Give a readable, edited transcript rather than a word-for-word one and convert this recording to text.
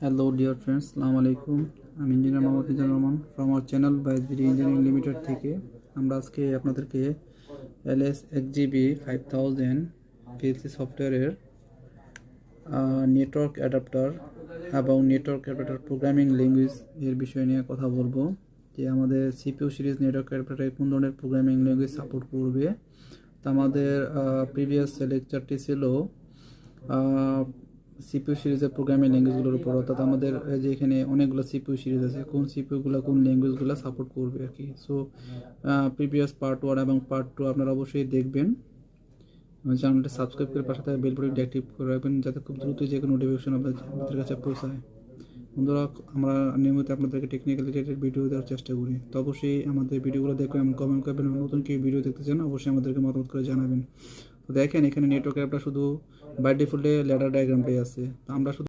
Hello dear friends, Assalamu alaikum. আমি engineer Mohammad Mizanur Rahman from our channel বাইজবিডি engineering limited থেকে আমরা আজকে আপনাদেরকে এলএস এক্সজিবি 5000 পিএলসি সফটওয়্যারের নেটওয়ার্ক অ্যাডাপ্টার এবং নেটওয়ার্ক অ্যাডাপ্টার প্রোগ্রামিং ল্যাঙ্গুয়েজ এর বিষয় নিয়ে কথা বলবো যে আমাদের সিপিইউ সিরিজ নেটওয়ার্ক অ্যাডাপ্টারে কোন ধরনের প্রোগ্রামিং ল্যাঙ্গুয়েজ সাপোর্ট করবে। তো আমাদের প্রিভিয়াস লেকচারটি ছিল সিপিইউ সিরিজের প্রোগ্রামিং ল্যাঙ্গুয়েজগুলোর উপর, অর্থাৎ আমাদের যে এখানে অনেকগুলো সিপিইউ সিরিজ আছে, কোন সিপিইউগুলো কোন ল্যাঙ্গুয়েজগুলো সাপোর্ট করবে আর কি। সো প্রিভিয়াস পার্ট 1 এবং পার্ট 2 আপনারা অবশ্যই দেখবেন। চ্যানেলটা সাবস্ক্রাইব করে পাশে থাকা বেল বাটনটি অ্যাক্টিভ করে রাখবেন যাতে খুব দ্রুত যে কোনো নোটিফিকেশন আপনাদের কাছে পৌঁছায়। বন্ধুরা, আমরা নিয়মিত আপনাদেরকে টেকনিক্যাল রিলেটেড ভিডিও দেওয়ার চেষ্টা করি, তো অবশ্যই আমাদের ভিডিওগুলো দেখবেন এবং কমেন্ট করবেন। নতুন কেউ ভিডিও দেখতে চান অবশ্যই আমাদেরকে মতামত করে জানাবেন। তো দেখেন এখানে নেটওয়ার্ক অ্যাপটা শুধু বাই ডিফল্টে ল্যাডার ডায়াগ্রামটাই আছে, তো আমরা শুধু